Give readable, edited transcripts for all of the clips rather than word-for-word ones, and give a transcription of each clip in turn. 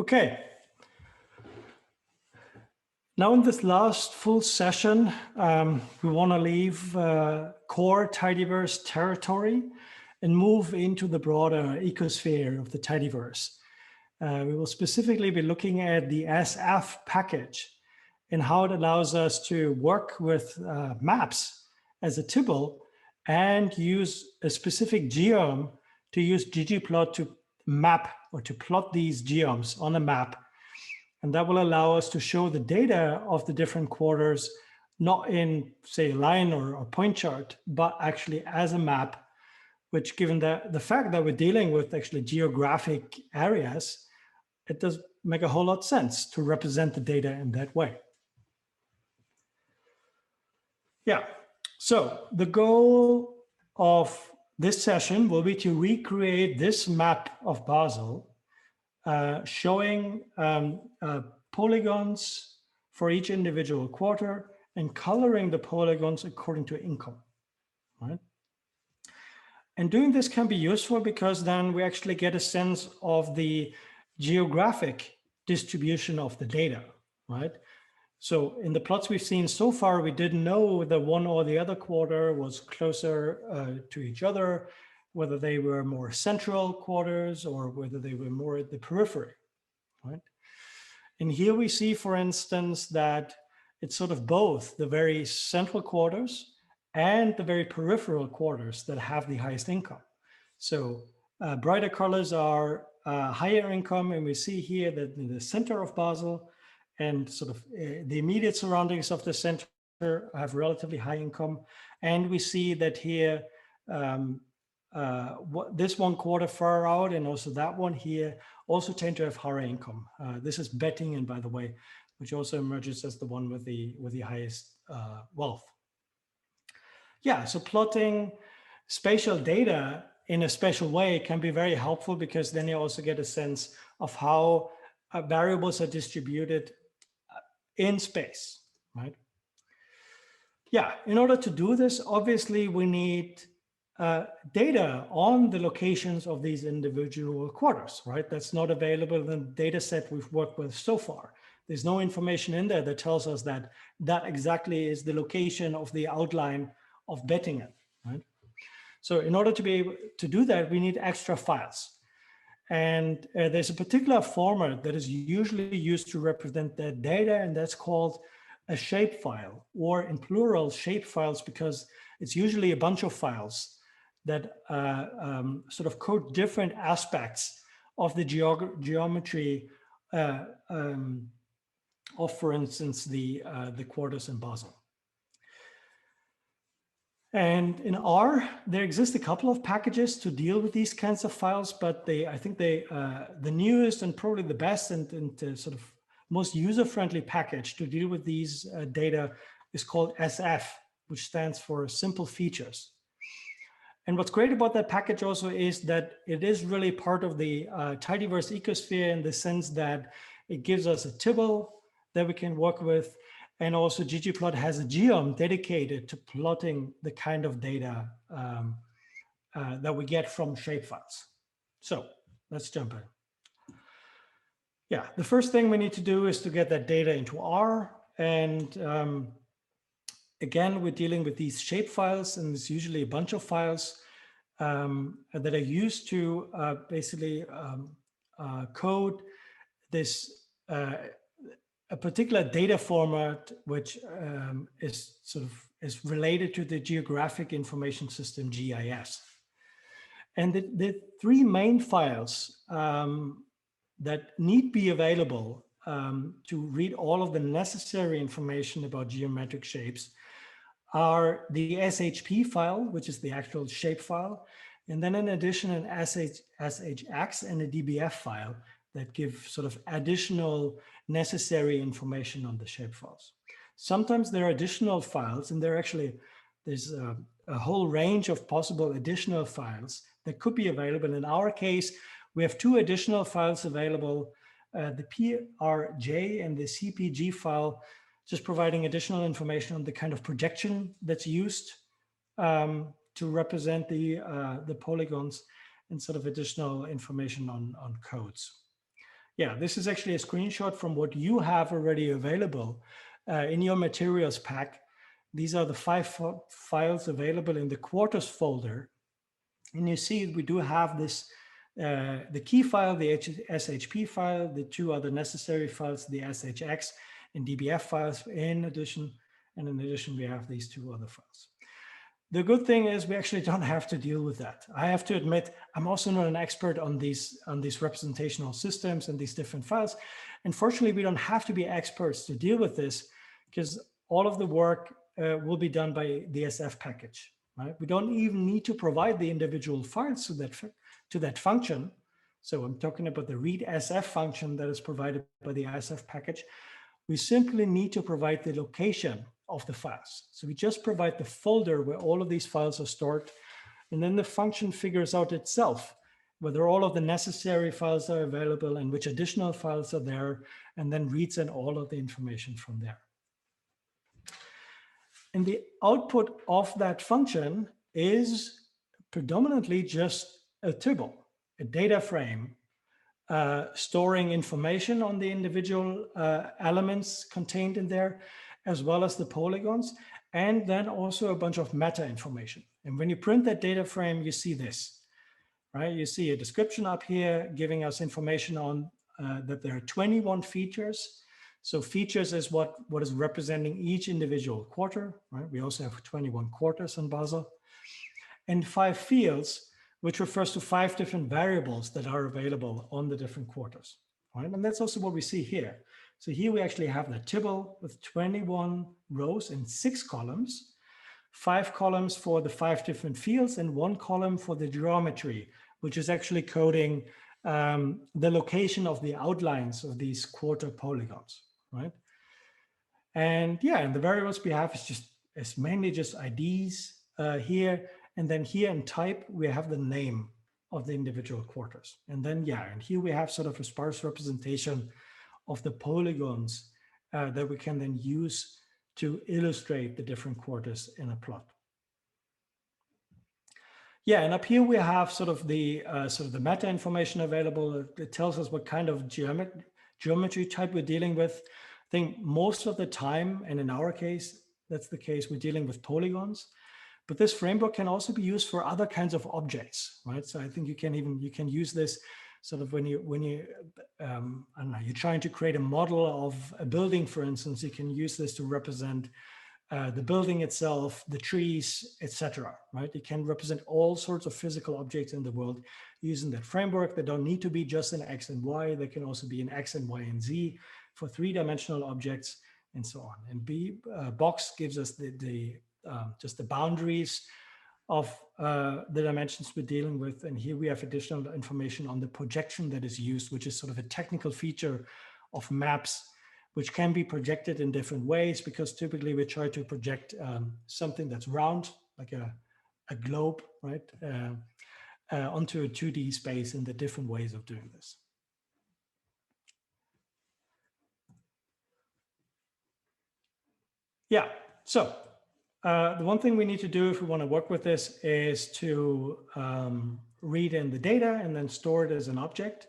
Okay. Now in this last full session, we want to leave core Tidyverse territory and move into the broader ecosphere of the Tidyverse. We will specifically be looking at the SF package and how it allows us to work with maps as a tibble and use a specific geom to use ggplot to map or to plot these geoms on a map. And that will allow us to show the data of the different quarters, not in, say, a line or point chart, but actually as a map, which, given the fact that we're dealing with actually geographic areas, it does make a whole lot of sense to represent the data in that way. Yeah, so the goal of this session will be to recreate this map of Basel, showing polygons for each individual quarter and coloring the polygons according to income, right? And doing this can be useful because then we actually get a sense of the geographic distribution of the data, right? So in the plots we've seen so far, we didn't know whether one or the other quarter was closer to each other, whether they were more central quarters or whether they were more at the periphery, right? And here we see, for instance, that it's sort of both the very central quarters and the very peripheral quarters that have the highest income. So brighter colors are higher income, and we see here that in the center of Basel and sort of the immediate surroundings of the center have relatively high income. And we see that here, this one quarter far out and also that one here also tend to have higher income. This is Bettingen, by the way, which also emerges as the one with the highest wealth. Yeah, so plotting spatial data in a spatial way can be very helpful because then you also get a sense of how variables are distributed in space, right? Yeah, in order to do this, obviously we need data on the locations of these individual quarters, right? That's not available in the data set we've worked with so far. There's no information in there that tells us that that exactly is the location of the outline of Bettingen, right? So in order to be able to do that, we need extra files. And there's a particular format that is usually used to represent that data, and that's called a shapefile, or in plural, shapefiles, because it's usually a bunch of files that sort of code different aspects of the geometry of, for instance, the quarters in Basel. And in R, there exist a couple of packages to deal with these kinds of files, but I think the newest and probably the best and sort of most user-friendly package to deal with these data is called SF, which stands for Simple Features. And what's great about that package also is that it is really part of the Tidyverse ecosphere in the sense that it gives us a tibble that we can work with. And also ggplot has a geom dedicated to plotting the kind of data that we get from shapefiles. So let's jump in. Yeah, the first thing we need to do is to get that data into R. And again, we're dealing with these shapefiles, and it's usually a bunch of files that are used to basically code this a particular data format, which is related to the geographic information system, GIS. And the three main files that need be available to read all of the necessary information about geometric shapes are the SHP file, which is the actual shape file, and then in addition an SHX and a DBF file that give sort of additional necessary information on the shapefiles. Sometimes there are additional files, and there's a whole range of possible additional files that could be available. In our case, we have two additional files available, the PRJ and the CPG file, just providing additional information on the kind of projection that's used to represent the polygons, and sort of additional information on codes. Yeah, this is actually a screenshot from what you have already available in your materials pack. These are the 5 files available in the quarters folder. And you see we do have this, the key file, the SHP file, the 2 other necessary files, the SHX and DBF files in addition. And in addition, we have these 2 other files. The good thing is we actually don't have to deal with that. I have to admit, I'm also not an expert on these representational systems and these different files. Unfortunately, we don't have to be experts to deal with this because all of the work will be done by the SF package. Right? We don't even need to provide the individual files to that function. So I'm talking about the read SF function that is provided by the SF package. We simply need to provide the location of the files. So we just provide the folder where all of these files are stored, and then the function figures out itself whether all of the necessary files are available and which additional files are there, and then reads in all of the information from there. And the output of that function is predominantly just a tibble, a data frame, storing information on the individual elements contained in there, as well as the polygons, and then also a bunch of meta information. And when you print that data frame, you see this, right? You see a description up here giving us information on that there are 21 features. So features is what is representing each individual quarter, right? We also have 21 quarters in Basel. And 5 fields, which refers to 5 different variables that are available on the different quarters, right? And that's also what we see here. So here we actually have the tibble with 21 rows and 6 columns, 5 columns for the 5 different fields and 1 column for the geometry, which is actually coding the location of the outlines of these quarter polygons, right? And yeah, and the variables we have is mainly just IDs here. And then here in type, we have the name of the individual quarters. And then, yeah, and here we have sort of a sparse representation of the polygons that we can then use to illustrate the different quarters in a plot. Yeah, and up here we have sort of the meta information available. It tells us what kind of geometry type we're dealing with. I think most of the time, and in our case, that's the case, we're dealing with polygons. But this framework can also be used for other kinds of objects, right? So I think you can use this sort of when you I don't know, you're trying to create a model of a building, for instance. You can use this to represent the building itself, the trees, etc. Right? You can represent all sorts of physical objects in the world using that framework. They don't need to be just in X and Y. They can also be in X and Y and Z for 3-dimensional objects and so on. And box gives us just the boundaries of the dimensions we're dealing with. And here we have additional information on the projection that is used, which is sort of a technical feature of maps, which can be projected in different ways, because typically we try to project something that's round, like a globe, right, onto a 2D space, and the different ways of doing this. Yeah, so the one thing we need to do if we want to work with this is to read in the data and then store it as an object.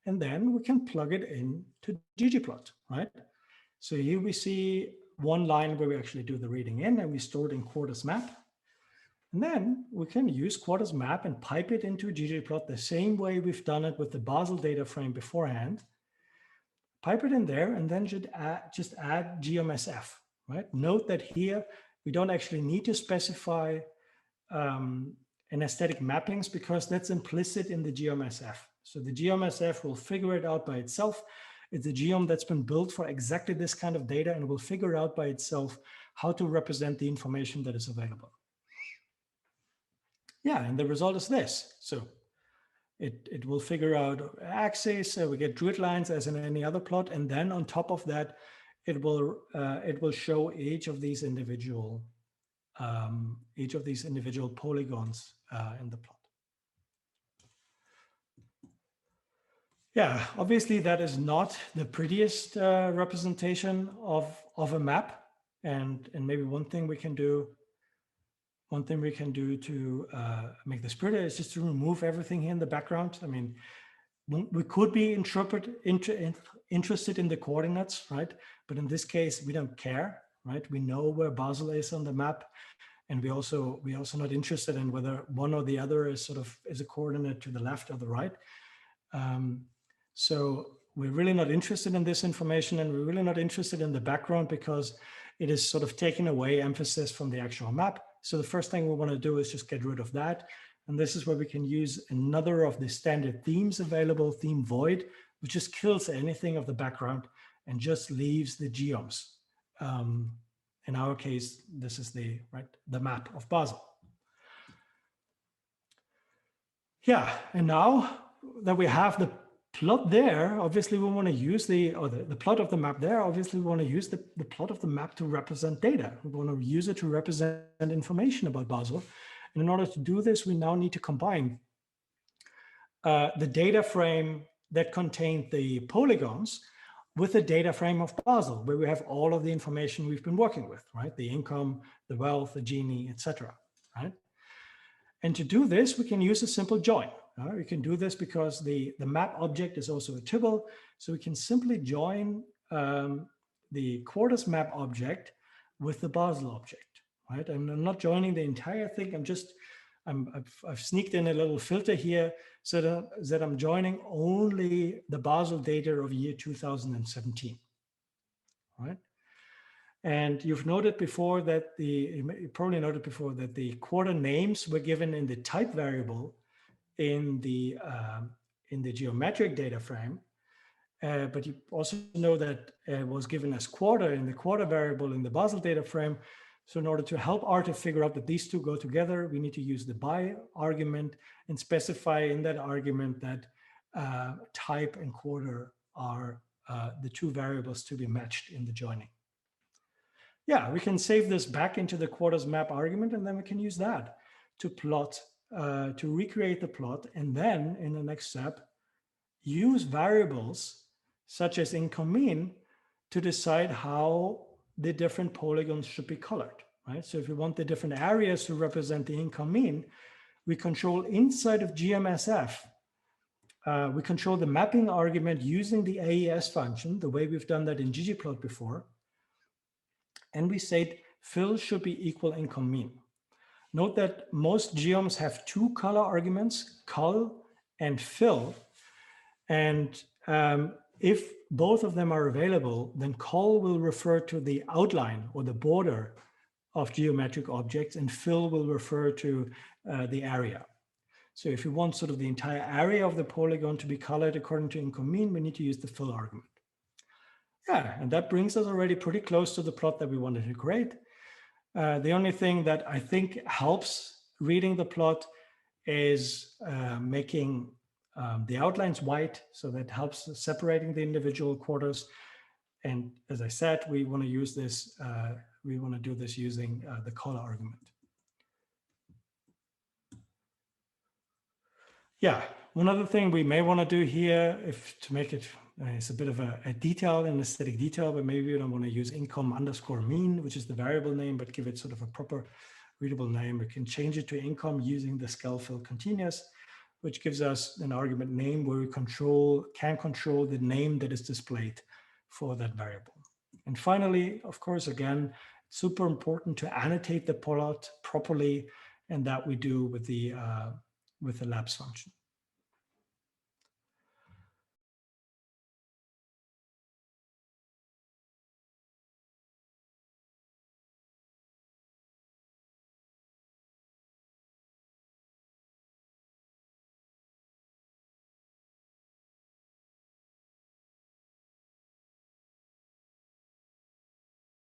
And then we can plug it into ggplot, right? So here we see one line where we actually do the reading in, and we store it in quarters map. And then we can use quarters map and pipe it into ggplot the same way we've done it with the Basel data frame beforehand. Pipe it in there and then just add GMSF, right? Note that here we don't actually need to specify an aesthetic mappings because that's implicit in the GMSF. So the GMSF will figure it out by itself. It's a geom that's been built for exactly this kind of data and will figure out by itself how to represent the information that is available. Yeah, and the result is this. So it will figure out axes, so we get grid lines as in any other plot, and then on top of that, it will show each of these individual polygons in the plot. Yeah, obviously that is not the prettiest representation of a map, and maybe one thing we can do to make this prettier is just to remove everything here in the background. I mean, we could be interested in the coordinates, right? But in this case, we don't care, right? We know where Basel is on the map. And we also not interested in whether one or the other is a coordinate to the left or the right. So we're really not interested in this information, and we're really not interested in the background because it is sort of taking away emphasis from the actual map. So the first thing we want to do is just get rid of that. And this is where we can use another of the standard themes available, theme void, which just kills anything of the background and just leaves the geoms. In our case, this is the map of Basel. Yeah, and now that we have the plot there, obviously we want to use the plot of the map there. Obviously, we want to use the plot of the map to represent data. We want to use it to represent information about Basel. And in order to do this, we now need to combine the data frame that contained the polygons with the data frame of Basel, where we have all of the information we've been working with, right? The income, the wealth, the Gini, etc. Right? And to do this, we can use a simple join. We can do this because the map object is also a tuple, so we can simply join the quarters map object with the Basel object, right? And I'm not joining the entire thing. I've sneaked in a little filter here so that I'm joining only the Basel data of year 2017, right? And you've noted before that you probably noted before that the quarter names were given in the type variable in the geometric data frame, but you also know that it was given as quarter in the quarter variable in the Basel data frame. So in order to help R to figure out that these two go together, we need to use the by argument and specify in that argument that type and quarter are the two variables to be matched in the joining. Yeah, we can save this back into the quarters map argument, and then we can use that to plot, to recreate the plot, and then in the next step, use variables such as income mean to decide how the different polygons should be colored, right? So if we want the different areas to represent the income mean, we control inside of GMSF, we control the mapping argument using the AES function, the way we've done that in ggplot before. And we said fill should be equal income mean. Note that most geoms have two color arguments, col and fill. And if both of them are available, then col will refer to the outline or the border of geometric objects, and fill will refer to the area. So if you want sort of the entire area of the polygon to be colored according to income mean, we need to use the fill argument. Yeah, and that brings us already pretty close to the plot that we wanted to create. The only thing that I think helps reading the plot is making the outlines white, so that helps separating the individual quarters. And as I said, we want to use this, we want to do this using the color argument. Yeah, one other thing we may want to do here, to make it, it's a bit of a detail, an aesthetic detail, but maybe we don't want to use income underscore mean, which is the variable name, but give it sort of a proper readable name. We can change it to income using the scale fill continuous, which gives us an argument name where we can control the name that is displayed for that variable. And finally, of course, again, super important to annotate the plot properly, and that we do with the labs function.